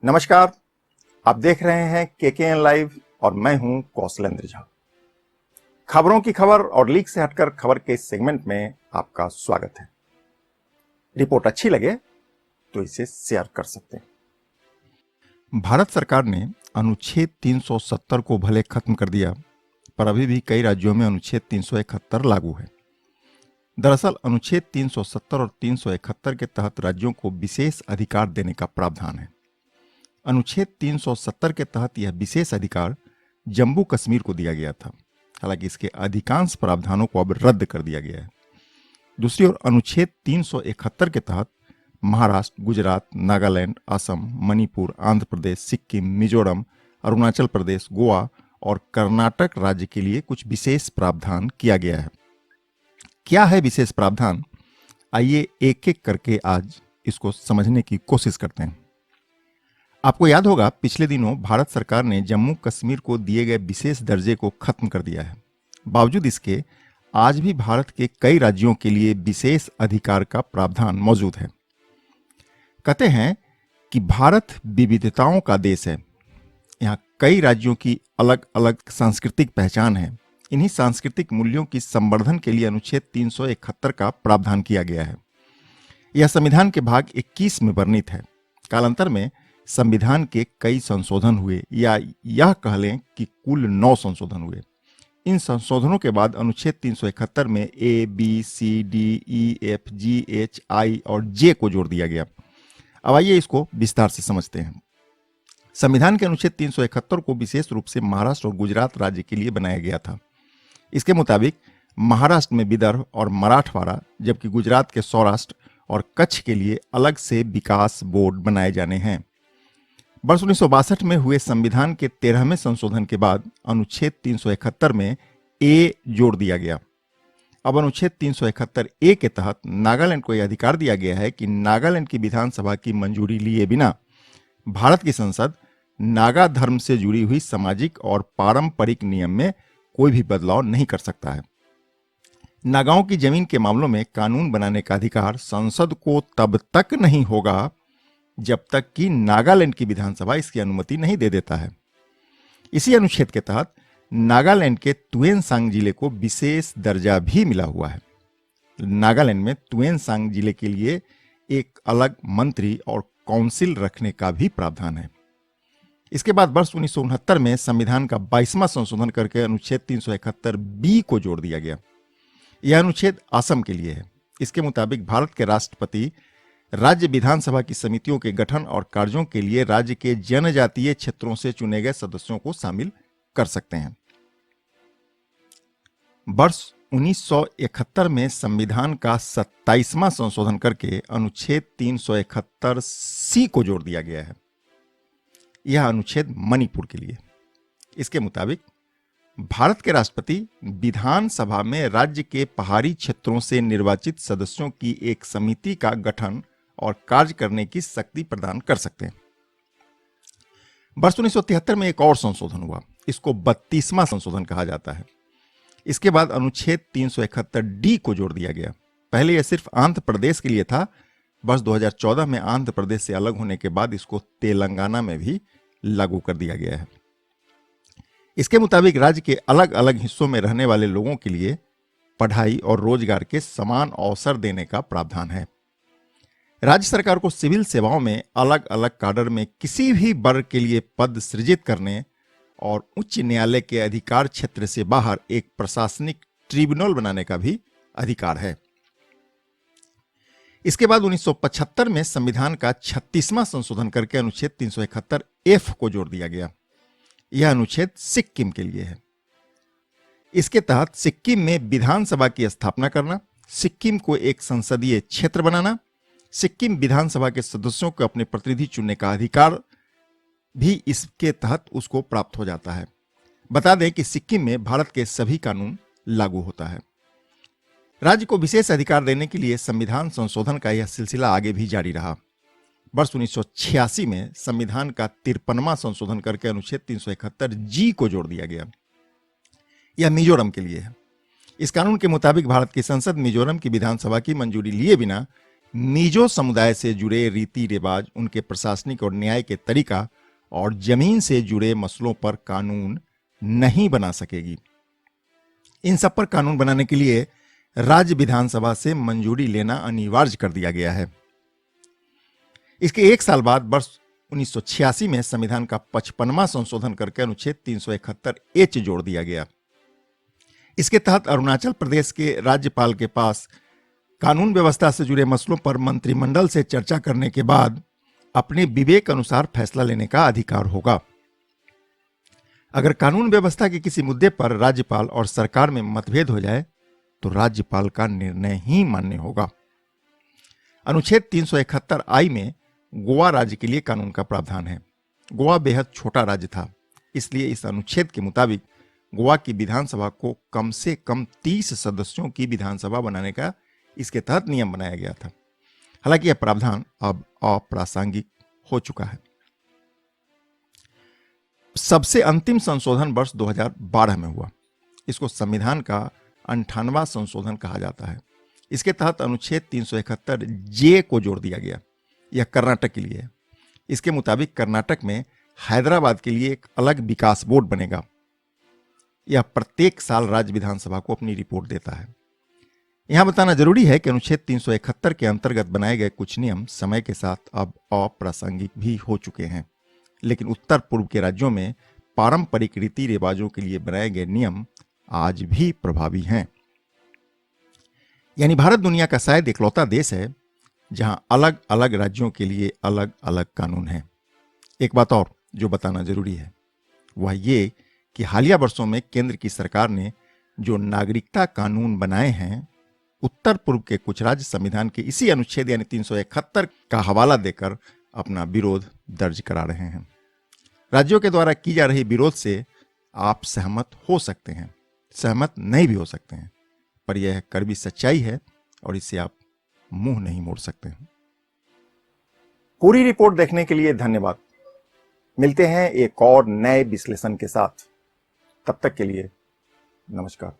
नमस्कार। आप देख रहे हैं केकेएन लाइव और मैं हूं कौशलेंद्र झा। खबरों की खबर और लीक से हटकर खबर के इस सेगमेंट में आपका स्वागत है। रिपोर्ट अच्छी लगे तो इसे शेयर कर सकते हैं। भारत सरकार ने अनुच्छेद 370 को भले खत्म कर दिया, पर अभी भी कई राज्यों में अनुच्छेद 371 लागू है। दरअसल अनुच्छेद 370 और 371 के तहत राज्यों को विशेष अधिकार देने का प्रावधान है। अनुच्छेद 370 के तहत यह विशेष अधिकार जम्मू कश्मीर को दिया गया था, हालांकि इसके अधिकांश प्रावधानों को अब रद्द कर दिया गया है। दूसरी ओर अनुच्छेद 371 के तहत महाराष्ट्र, गुजरात, नागालैंड, असम, मणिपुर, आंध्र प्रदेश, सिक्किम, मिजोरम, अरुणाचल प्रदेश, गोवा और कर्नाटक राज्य के लिए कुछ विशेष प्रावधान किया गया है। क्या है विशेष प्रावधान? आइए एक एक करके आज इसको समझने की कोशिश करते हैं। आपको याद होगा, पिछले दिनों भारत सरकार ने जम्मू कश्मीर को दिए गए विशेष दर्जे को खत्म कर दिया है। बावजूद इसके आज भी भारत के कई राज्यों के लिए विशेष अधिकार का प्रावधान मौजूद है। कहते हैं कि भारत विविधताओं का देश है। यहाँ कई राज्यों की अलग अलग सांस्कृतिक पहचान है। इन्हीं सांस्कृतिक मूल्यों की संवर्धन के लिए अनुच्छेद 371 का प्रावधान किया गया है। यह संविधान के भाग 21 में वर्णित है। कालांतर में संविधान के कई संशोधन हुए, या यह कह लें कि कुल 9 संशोधन हुए। इन संशोधनों के बाद अनुच्छेद 371 में ए, बी, सी, डी, ई, एफ, जी, एच, आई और जे को जोड़ दिया गया। अब आइए इसको विस्तार से समझते हैं। संविधान के अनुच्छेद 371 को विशेष रूप से महाराष्ट्र और गुजरात राज्य के लिए बनाया गया था। इसके मुताबिक महाराष्ट्र में विदर्भ और मराठवाड़ा, जबकि गुजरात के सौराष्ट्र और कच्छ के लिए अलग से विकास बोर्ड बनाए जाने हैं। वर्ष 1962 में हुए संविधान के 13वें संशोधन के बाद अनुच्छेद 371 में ए जोड़ दिया गया। अब अनुच्छेद 371 ए के तहत नागालैंड को यह अधिकार दिया गया है कि नागालैंड की विधानसभा की मंजूरी लिए बिना भारत की संसद नागा धर्म से जुड़ी हुई सामाजिक और पारंपरिक नियम में कोई भी बदलाव नहीं कर सकता है। नागाओं की जमीन के मामलों में कानून बनाने का अधिकार संसद को तब तक नहीं होगा जब तक कि नागालैंड की विधानसभा इसकी अनुमति नहीं दे देता है। इसी अनुच्छेद के तहत नागालैंड के तुएनसांग जिले को विशेष दर्जा भी मिला हुआ है। नागालैंड में तुएनसांग जिले के लिए एक अलग मंत्री और काउंसिल रखने का भी प्रावधान है। इसके बाद वर्ष 1969 में संविधान का 22वां संशोधन करके अनुच्छेद 371 बी को जोड़ दिया गया। यह अनुच्छेद असम के लिए है। इसके मुताबिक भारत के राष्ट्रपति राज्य विधानसभा की समितियों के गठन और कार्यों के लिए राज्य के जनजातीय क्षेत्रों से चुने गए सदस्यों को शामिल कर सकते हैं। वर्ष 1971 में संविधान का 27वां संशोधन करके अनुच्छेद 371 सी को जोड़ दिया गया है। यह अनुच्छेद मणिपुर के लिए। इसके मुताबिक भारत के राष्ट्रपति विधानसभा में राज्य के पहाड़ी क्षेत्रों से निर्वाचित सदस्यों की एक समिति का गठन और कार्य करने की शक्ति प्रदान कर सकते हैं। वर्ष 1973 में एक और संशोधन हुआ। इसको 32वां संशोधन कहा जाता है। इसके बाद अनुच्छेद 371 डी को जोड़ दिया गया। पहले यह सिर्फ आंध्र प्रदेश के लिए था। वर्ष 2014 में आंध्र प्रदेश से अलग होने के बाद इसको तेलंगाना में भी लागू कर दिया गया है। इसके मुताबिक राज्य के अलग अलग हिस्सों में रहने वाले लोगों के लिए पढ़ाई और रोजगार के समान अवसर देने का प्रावधान है। राज्य सरकार को सिविल सेवाओं में अलग अलग काडर में किसी भी वर्ग के लिए पद सृजित करने और उच्च न्यायालय के अधिकार क्षेत्र से बाहर एक प्रशासनिक ट्रिब्यूनल बनाने का भी अधिकार है। इसके बाद 1975 में संविधान का 36वां संशोधन करके अनुच्छेद 371 एफ को जोड़ दिया गया। यह अनुच्छेद सिक्किम के लिए है। इसके तहत सिक्किम में विधानसभा की स्थापना करना, सिक्किम को एक संसदीय क्षेत्र बनाना, सिक्किम विधानसभा के सदस्यों को अपने प्रतिनिधि चुनने का अधिकार भी इसके तहत उसको प्राप्त हो जाता है। बता दें कि सिक्किम में भारत के सभी कानून लागू होता है। राज्य को विशेष अधिकार देने के लिए संविधान संशोधन का यह सिलसिला आगे भी जारी रहा। वर्ष 1986 में संविधान का 53वां संशोधन करके अनुच्छेद 371 जी को जोड़ दिया गया। यह मिजोरम के लिए है। इस कानून के मुताबिक भारत की संसद मिजोरम की विधानसभा की मंजूरी लिए बिना मिजो समुदाय से जुड़े रीति रिवाज, उनके प्रशासनिक और न्याय के तरीका और जमीन से जुड़े मसलों पर कानून नहीं बना सकेगी। इन सब पर कानून बनाने के लिए राज्य विधानसभा से मंजूरी लेना अनिवार्य कर दिया गया है। इसके एक साल बाद वर्ष 1986 में संविधान का 55वां संशोधन करके अनुच्छेद 371 जोड़ दिया गया। इसके तहत अरुणाचल प्रदेश के राज्यपाल के पास कानून व्यवस्था से जुड़े मसलों पर मंत्रिमंडल से चर्चा करने के बाद अपने विवेक अनुसार फैसला लेने का अधिकार होगा। अगर कानून व्यवस्था के किसी मुद्दे पर राज्यपाल और सरकार में मतभेद हो जाए तो राज्यपाल का निर्णय ही मान्य होगा। अनुच्छेद 371 आई में गोवा राज्य के लिए कानून का प्रावधान है। गोवा बेहद छोटा राज्य था, इसलिए इस अनुच्छेद के मुताबिक गोवा की विधानसभा को कम से कम 30 सदस्यों की विधानसभा बनाने का इसके तहत नियम बनाया गया था। हालांकि यह प्रावधान अब अप्रासंगिक हो चुका है। सबसे अंतिम संशोधन वर्ष 2012 में हुआ। इसको संविधान का 58वां संशोधन कहा जाता है। इसके तहत अनुच्छेद 371 जे को जोड़ दिया गया। यह कर्नाटक के लिए है। इसके मुताबिक कर्नाटक में हैदराबाद के लिए एक अलग विकास बोर्ड बनेगा। यह प्रत्येक साल राज्य विधानसभा को अपनी रिपोर्ट देता है। यहां बताना जरूरी है कि अनुच्छेद 371 के अंतर्गत बनाए गए कुछ नियम समय के साथ अब अप्रासंगिक भी हो चुके हैं, लेकिन उत्तर पूर्व के राज्यों में पारंपरिक रीति रिवाजों के लिए बनाए गए नियम आज भी प्रभावी हैं। यानी भारत दुनिया का शायद इकलौता देश है जहां अलग अलग राज्यों के लिए अलग अलग कानून हैं। एक बात और जो बताना जरूरी है वह ये कि हालिया वर्षों में केंद्र की सरकार ने जो नागरिकता कानून बनाए हैं, उत्तर पूर्व के कुछ राज्य संविधान के इसी अनुच्छेद यानी 371 का हवाला देकर अपना विरोध दर्ज करा रहे हैं। राज्यों के द्वारा की जा रही विरोध से आप सहमत हो सकते हैं, सहमत नहीं भी हो सकते हैं, पर यह कड़वी सच्चाई है और इससे आप मुंह नहीं मोड़ सकते हैं। पूरी रिपोर्ट देखने के लिए धन्यवाद। मिलते हैं एक और नए विश्लेषण के साथ। तब तक के लिए नमस्कार।